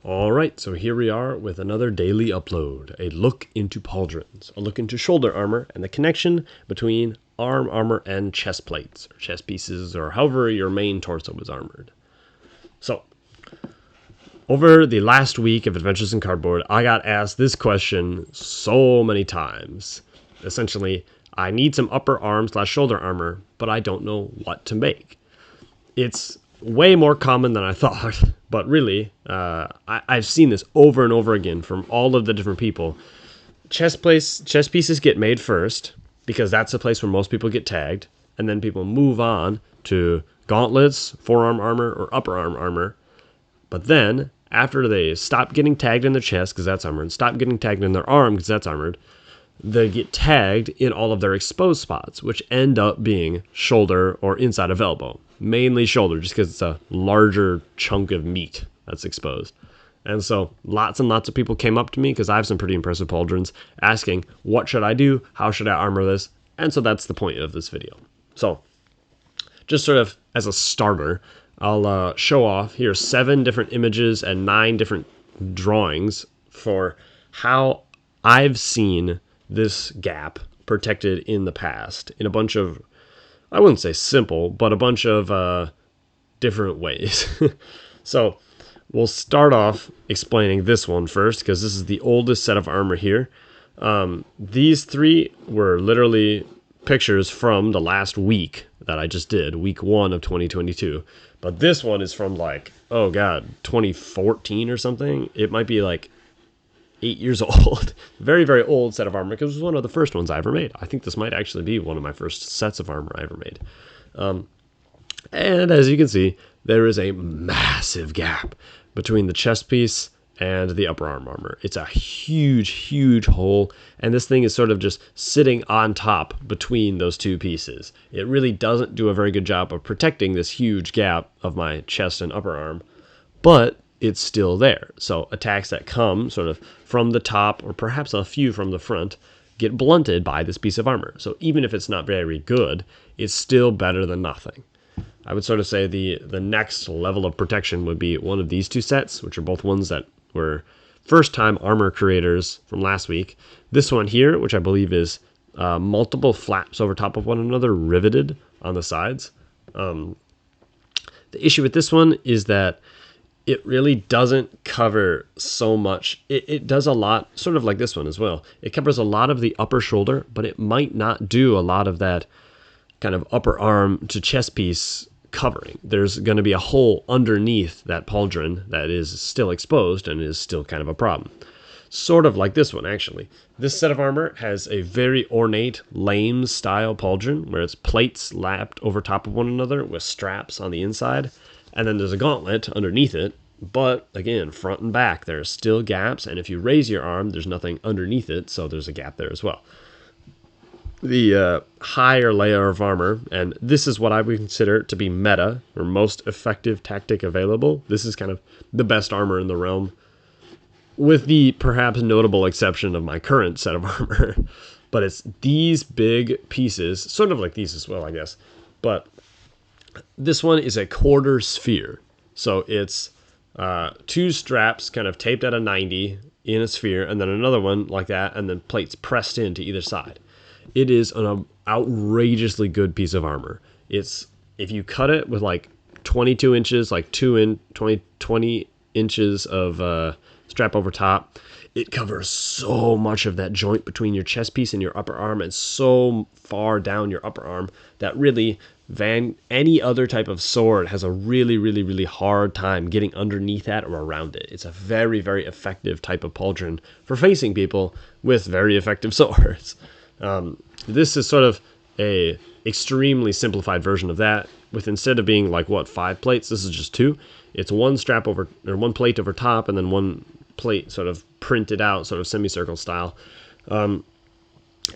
Alright, so here we are with another daily upload, a look into pauldrons, a look into shoulder armor, and the connection between arm armor and chest plates, or chest pieces, or however your main torso is armored. So, over the last week of Adventures in Cardboard, I got asked this question so many times. Essentially, I need some upper arm / shoulder armor, but I don't know what to make. It's way more common than I thought, but really, I've seen this over and over again from all of the different people. Chest pieces get made first, because that's the place where most people get tagged, and then people move on to gauntlets, forearm armor, or upper arm armor. But then, after they stop getting tagged in their chest, because that's armored, stop getting tagged in their arm, because that's armored, they get tagged in all of their exposed spots, which end up being shoulder or inside of elbow. Mainly shoulder, just because it's a larger chunk of meat that's exposed. And so lots and lots of people came up to me, because I have some pretty impressive pauldrons, asking, what should I do? How should I armor this? And so that's the point of this video. So just sort of as a starter, I'll show off here 7 different images and 9 different drawings for how I've seen this gap protected in the past in a bunch of, I wouldn't say simple, but a bunch of different ways. So we'll start off explaining this one first, because this is the oldest set of armor here. These 3 were literally pictures from the last week that I just did, week 1 of 2022. But this one is from 2014 or something. It might be 8 years old. Very, very old set of armor, because it was one of the first ones I ever made. I think this might actually be one of my first sets of armor I ever made. And as you can see, there is a massive gap between the chest piece and the upper arm armor. It's a huge, huge hole, and this thing is sort of just sitting on top between those 2 pieces. It really doesn't do a very good job of protecting this huge gap of my chest and upper arm, but it's still there. So attacks that come sort of from the top, or perhaps a few from the front, get blunted by this piece of armor. So even if it's not very good, it's still better than nothing. I would sort of say the next level of protection would be one of these 2 sets, which are both ones that were first-time armor creators from last week. This one here, which I believe is multiple flaps over top of one another, riveted on the sides. The issue with this one is that it really doesn't cover so much. It does a lot, sort of like this one as well. It covers a lot of the upper shoulder, but it might not do a lot of that kind of upper arm to chest piece covering. There's going to be a hole underneath that pauldron that is still exposed and is still kind of a problem. Sort of like this one, actually. This set of armor has a very ornate lame style pauldron, where it's plates lapped over top of one another with straps on the inside. And then there's a gauntlet underneath it, but again, front and back, there's still gaps, and if you raise your arm, there's nothing underneath it, so there's a gap there as well. The higher layer of armor, and this is what I would consider to be meta, or most effective tactic available. This is kind of the best armor in the realm, with the perhaps notable exception of my current set of armor. But it's these big pieces, sort of like these as well, I guess, but this one is a quarter sphere. So it's 2 straps kind of taped at a 90 in a sphere, and then another one like that, and then plates pressed into either side. It is an outrageously good piece of armor. It's, if you cut it with 22 inches, 20 inches of strap over top, it covers so much of that joint between your chest piece and your upper arm, and so far down your upper arm that really any other type of sword has a really, really, really hard time getting underneath that or around it. It's a very, very effective type of pauldron for facing people with very effective swords. This is sort of a extremely simplified version of that, with, instead of being 5 plates, this is just 2. It's 1 strap over, or 1 plate over top, and then 1 plate sort of printed out, sort of semicircle style.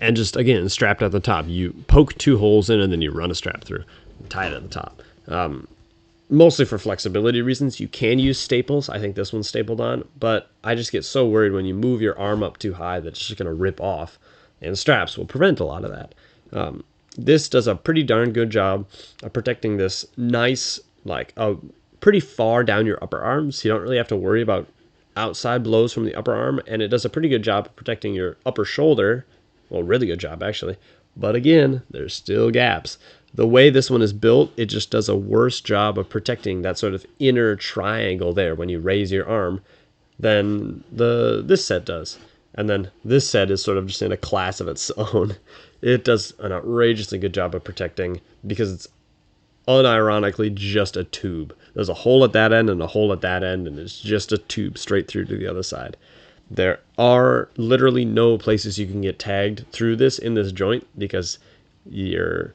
And just, again, strapped at the top. You poke 2 holes in, and then you run a strap through and tie it at the top. Mostly for flexibility reasons. You can use staples. I think this one's stapled on, but I just get so worried when you move your arm up too high that it's just going to rip off, and straps will prevent a lot of that. This does a pretty darn good job of protecting this nice, pretty far down your upper arm, so you don't really have to worry about outside blows from the upper arm, and it does a pretty good job of protecting your upper shoulder. Well, really good job, actually. But again, there's still gaps. The way this one is built, it just does a worse job of protecting that sort of inner triangle there when you raise your arm than this set does. And then this set is sort of just in a class of its own. It does an outrageously good job of protecting because it's unironically just a tube. There's a hole at that end and a hole at that end, and it's just a tube straight through to the other side. There are literally no places you can get tagged through this in this joint because your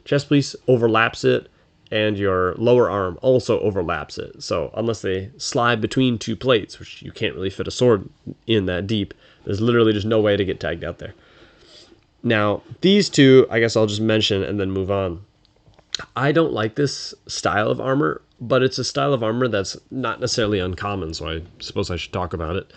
chest piece overlaps it and your lower arm also overlaps it. So unless they slide between two plates, which you can't really fit a sword in that deep, there's literally just no way to get tagged out there. Now, these two, I guess I'll just mention and then move on. I don't like this style of armor, but it's a style of armor that's not necessarily uncommon, so I suppose I should talk about it.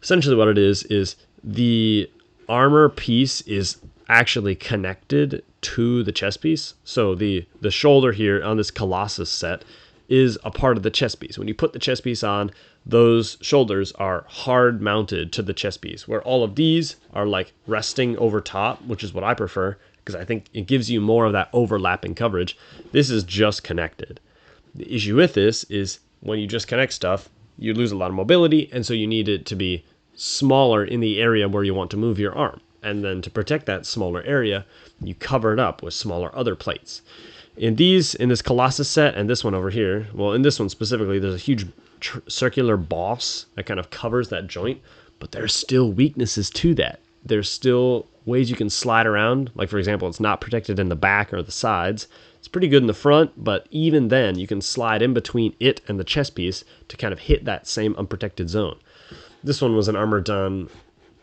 Essentially what it is the armor piece is actually connected to the chest piece. So the shoulder here on this Colossus set is a part of the chest piece. When you put the chest piece on, those shoulders are hard mounted to the chest piece, where all of these are like resting over top, which is what I prefer because I think it gives you more of that overlapping coverage. This is just connected. The issue with this is when you just connect stuff, you lose a lot of mobility, and so you need it to be smaller in the area where you want to move your arm. And then to protect that smaller area, you cover it up with smaller other plates. In this Colossus set and this one over here, well, in this one specifically, there's a huge circular boss that kind of covers that joint, but there's still weaknesses to that. There's still ways you can slide around. Like, for example, it's not protected in the back or the sides. It's pretty good in the front, but even then, you can slide in between it and the chest piece to kind of hit that same unprotected zone. This one was an armor done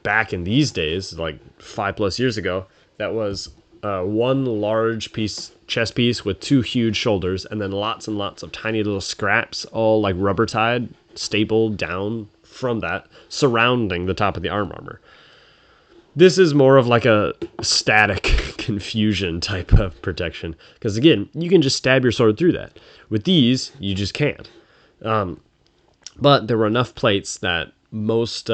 back in these days, like 5+ years ago, that was one large chest piece with two huge shoulders, and then lots and lots of tiny little scraps, all like rubber tied, stapled down from that, surrounding the top of the armor. This is more of like a static confusion type of protection, because again, you can just stab your sword through that. With these, you just can't. But there were enough plates that most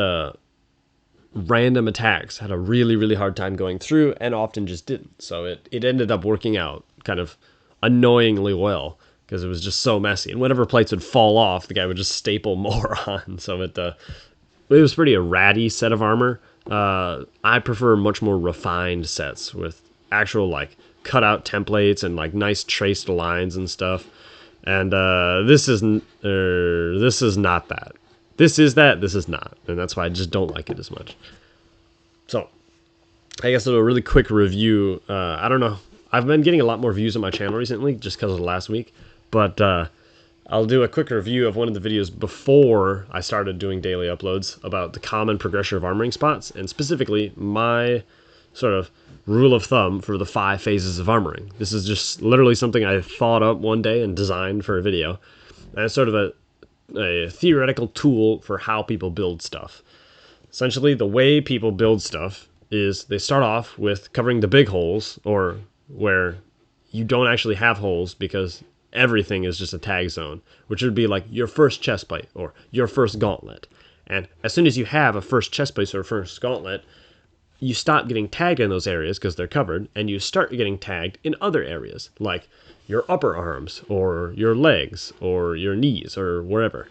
random attacks had a really, really hard time going through, and often just didn't. So it ended up working out kind of annoyingly well, because it was just so messy. And whenever plates would fall off, the guy would just staple more on. So it was pretty a ratty set of armor. I prefer much more refined sets with actual like cutout templates and like nice traced lines and stuff. And this is not that. This is that, this is not. And that's why I just don't like it as much. So, I guess a really quick review. I don't know. I've been getting a lot more views on my channel recently just because of the last week. But I'll do a quick review of one of the videos before I started doing daily uploads about the common progression of armoring spots. And specifically, my sort of rule of thumb for the 5 phases of armoring. This is just literally something I thought up one day and designed for a video. And it's sort of a theoretical tool for how people build stuff. Essentially, the way people build stuff is they start off with covering the big holes, or where you don't actually have holes because everything is just a tag zone, which would be like your first chest plate or your first gauntlet. And as soon as you have a first chest plate or a first gauntlet, you stop getting tagged in those areas because they're covered, and you start getting tagged in other areas, like your upper arms or your legs or your knees or wherever.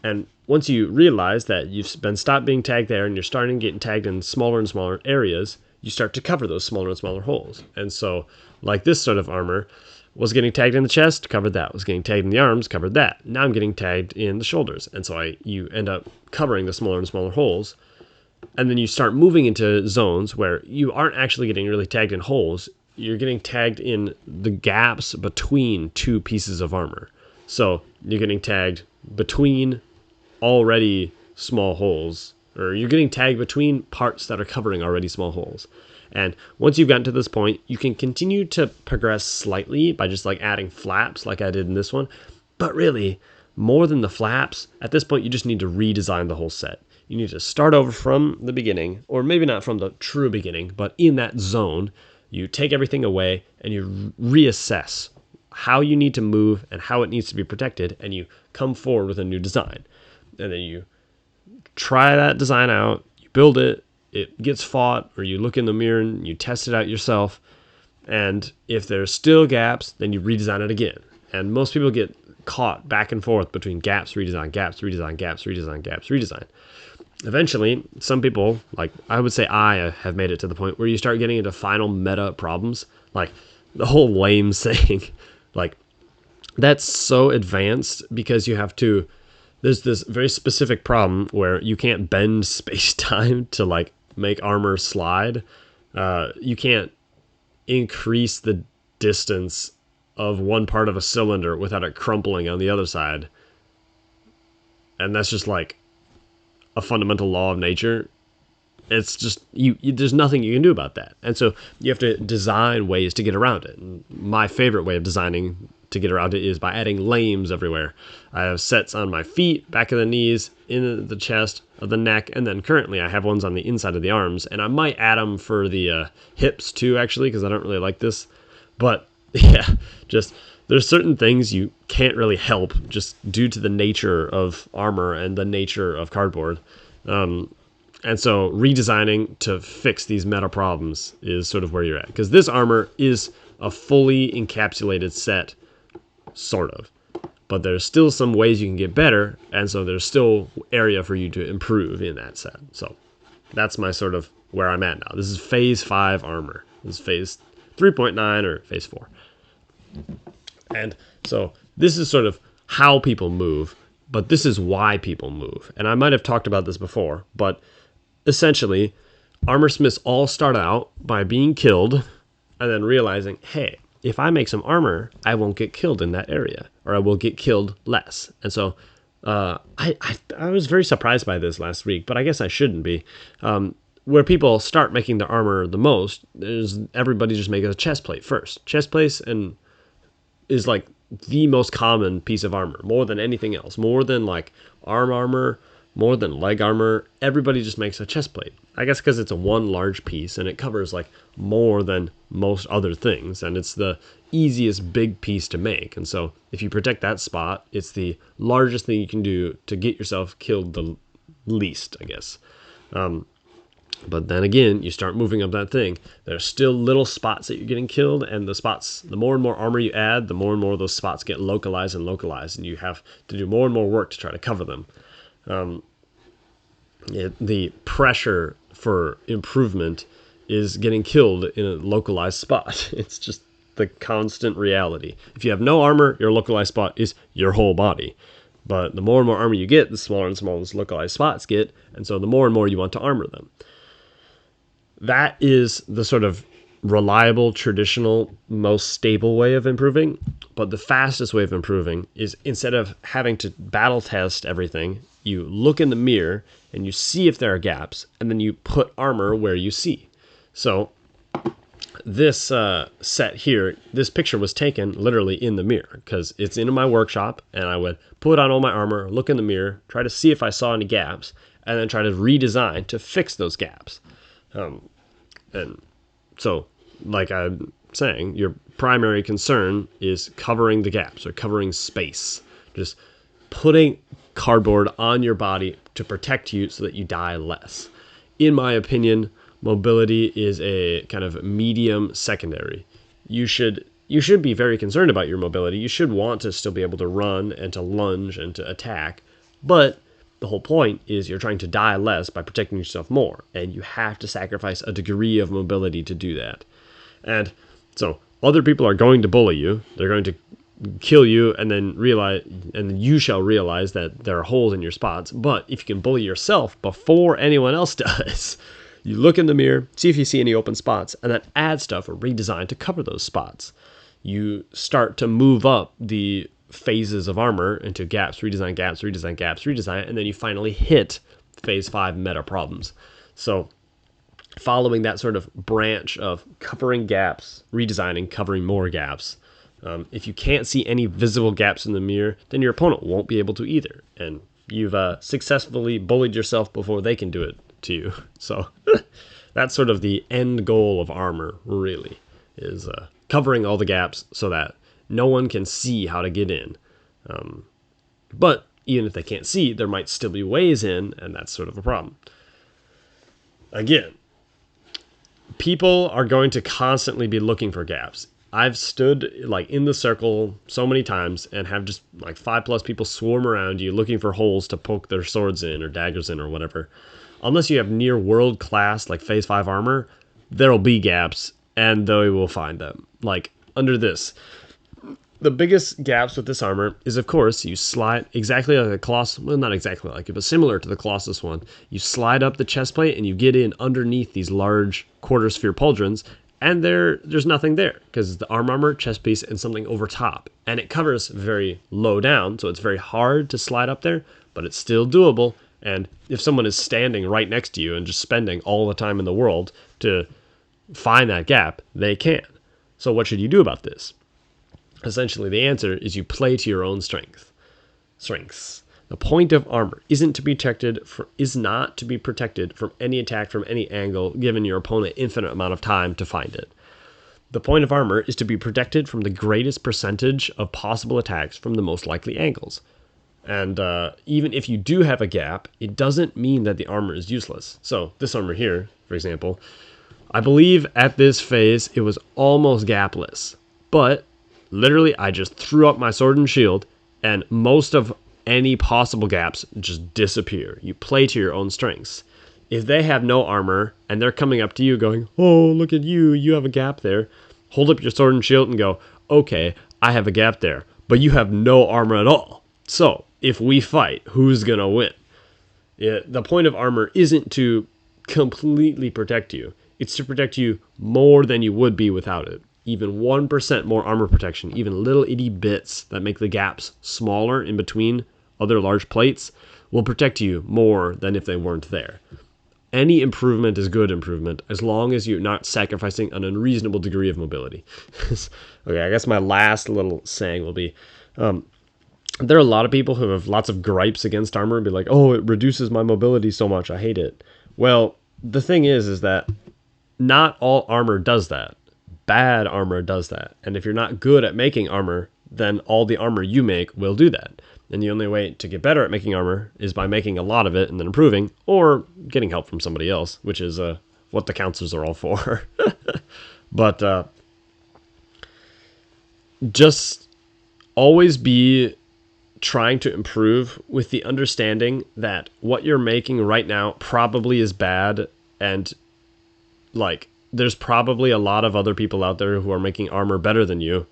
And once you realize that you've stopped being tagged there and you're starting getting tagged in smaller and smaller areas, you start to cover those smaller and smaller holes. And so, like this sort of armor, was getting tagged in the chest, covered that. Was getting tagged in the arms, covered that. Now I'm getting tagged in the shoulders. And so you end up covering the smaller and smaller holes. And then you start moving into zones where you aren't actually getting really tagged in holes. You're getting tagged in the gaps between two pieces of armor. So you're getting tagged between already small holes, or you're getting tagged between parts that are covering already small holes. And once you've gotten to this point, you can continue to progress slightly by just like adding flaps like I did in this one. But really, more than the flaps, at this point you just need to redesign the whole set. You need to start over from the beginning, or maybe not from the true beginning, but in that zone, you take everything away and you reassess how you need to move and how it needs to be protected, and you come forward with a new design. And then you try that design out, you build it, it gets fought, or you look in the mirror and you test it out yourself. And if there's still gaps, then you redesign it again. And most people get caught back and forth between gaps, redesign, gaps, redesign, gaps, redesign, gaps, redesign. Eventually, some people, like I would say I have made it to the point where you start getting into final meta problems, like the whole lame saying, like that's so advanced because you have to, there's this very specific problem where you can't bend space-time to like make armor slide. You can't increase the distance of one part of a cylinder without it crumpling on the other side. And that's just like a fundamental law of nature. It's just, there's nothing you can do about that. And so you have to design ways to get around it. And my favorite way of designing to get around it is by adding lames everywhere. I have sets on my feet, back of the knees, in the chest, of the neck, and then currently I have ones on the inside of the arms, and I might add them for the hips too, actually, because I don't really like this. But yeah, just there's certain things you can't really help just due to the nature of armor and the nature of cardboard. And so redesigning to fix these meta problems is sort of where you're at, because this armor is a fully encapsulated set, sort of, but there's still some ways you can get better, and so there's still area for you to improve in that set. So that's my sort of where I'm at now. This is phase 5 armor. This is phase 3.9 or phase 4. And so this is sort of how people move, but this is why people move. And I might have talked about this before, but essentially, armor smiths all start out by being killed and then realizing, hey, if I make some armor, I won't get killed in that area, or I will get killed less. And so I was very surprised by this last week, but I guess I shouldn't be. Where people start making their armor the most is everybody just makes a chest plate first. Chest plate is like the most common piece of armor, more than anything else, more than like armor, more than leg armor. Everybody just makes a chest plate. I guess because it's a one large piece and it covers like more than most other things, and it's the easiest big piece to make. And so if you protect that spot, it's the largest thing you can do to get yourself killed the least, I guess. But then again, you start moving up that thing, there's still little spots that you're getting killed, and the spots, the more and more armor you add, the more and more those spots get localized, and you have to do more and more work to try to cover them. The pressure for improvement is getting killed in a localized spot. It's just the constant reality. If you have no armor, your localized spot is your whole body. But the more and more armor you get, the smaller and smaller those localized spots get, and so the more and more you want to armor them. That is the sort of reliable, traditional, most stable way of improving. But the fastest way of improving is, instead of having to battle test everything, you look in the mirror and you see if there are gaps, and then you put armor where you see. So this set here, this picture was taken literally in the mirror, because it's in my workshop, and I would put on all my armor, look in the mirror, try to see if I saw any gaps, and then try to redesign to fix those gaps. And so, like I'm saying, your primary concern is covering the gaps or covering space. Just putting cardboard on your body to protect you so that you die less. In my opinion, mobility is a kind of medium secondary. You should be very concerned about your mobility. You should want to still be able to run and to lunge and to attack, but the whole point is you're trying to die less by protecting yourself more, and you have to sacrifice a degree of mobility to do that. And so other people are going to bully you. They're going to kill you, and then you shall realize that there are holes in your spots. But if you can bully yourself before anyone else does, you look in the mirror, see if you see any open spots, and then add stuff or redesign to cover those spots. You start to move up the phases of armor into gaps, redesign, gaps, redesign, gaps, redesign, and then you finally hit phase 5 meta problems. So following that sort of branch of covering gaps, redesigning, covering more gaps, if you can't see any visible gaps in the mirror, then your opponent won't be able to either, and you've successfully bullied yourself before they can do it to you. So that's sort of the end goal of armor, really, is covering all the gaps so that no one can see how to get in. But even if they can't see, there might still be ways in, and that's sort of a problem. Again, people are going to constantly be looking for gaps. I've stood like in the circle so many times and have just like 5+ people swarm around you looking for holes to poke their swords in or daggers in or whatever. Unless you have near world class like phase 5 armor, there'll be gaps and they will find them. Like under this, the biggest gaps with this armor is, of course, you slide exactly like the Colossus, well, not exactly like it, but similar to the Colossus one. You slide up the chest plate and you get in underneath these large quarter sphere pauldrons, and there's nothing there because it's the armor, chest piece, and something over top. And it covers very low down, so it's very hard to slide up there, but it's still doable. And if someone is standing right next to you and just spending all the time in the world to find that gap, they can. So what should you do about this? Essentially, the answer is you play to your own strengths. The point of armor is not to be protected from any attack from any angle, giving your opponent infinite amount of time to find it. The point of armor is to be protected from the greatest percentage of possible attacks from the most likely angles. And even if you do have a gap, it doesn't mean that the armor is useless. So this armor here, for example, I believe at this phase it was almost gapless, but literally I just threw up my sword and shield and most of any possible gaps just disappear. You play to your own strengths. If they have no armor and they're coming up to you going, oh, look at you, you have a gap there, hold up your sword and shield and go, okay, I have a gap there, but you have no armor at all. So if we fight, who's going to win? The point of armor isn't to completely protect you. It's to protect you more than you would be without it. Even 1% more armor protection, even little itty bits that make the gaps smaller in between other large plates, will protect you more than if they weren't there. Any improvement is good improvement as long as you're not sacrificing an unreasonable degree of mobility. Okay, I guess my last little saying will be, there are a lot of people who have lots of gripes against armor and be like, oh, it reduces my mobility so much, I hate it. Well, the thing is that not all armor does that. Bad armor does that. And if you're not good at making armor, then all the armor you make will do that. And the only way to get better at making armor is by making a lot of it and then improving, or getting help from somebody else, which is what the counselors are all for. But just always be trying to improve with the understanding that what you're making right now probably is bad, and like there's probably a lot of other people out there who are making armor better than you,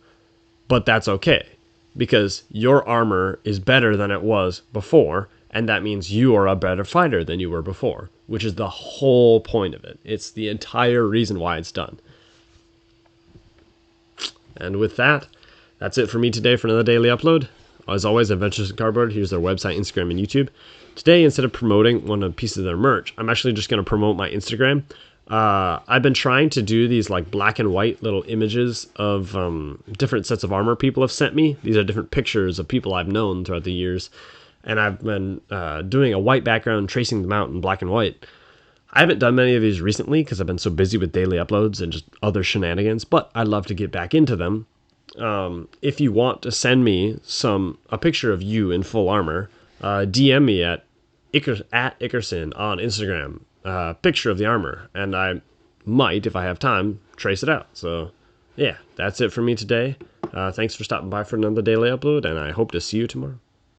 but that's okay because your armor is better than it was before, and that means you are a better fighter than you were before, which is the whole point of it. It's the entire reason why it's done. And with that, that's it for me today for another daily upload. As always, Adventures in Cardboard, here's their website, Instagram, and YouTube. Today, instead of promoting one of the pieces of their merch, I'm actually just going to promote my Instagram. I've been trying to do these like black and white little images of different sets of armor people have sent me. These are different pictures of people I've known throughout the years. And I've been doing a white background, tracing them out in black and white. I haven't done many of these recently because I've been so busy with daily uploads and just other shenanigans, but I'd love to get back into them. If you want to send me a picture of you in full armor, DM me at Ickerson on Instagram. Picture of the armor, and I might, if I have time, trace it out. So yeah, that's it for me today. Thanks for stopping by for another daily upload, and I hope to see you tomorrow.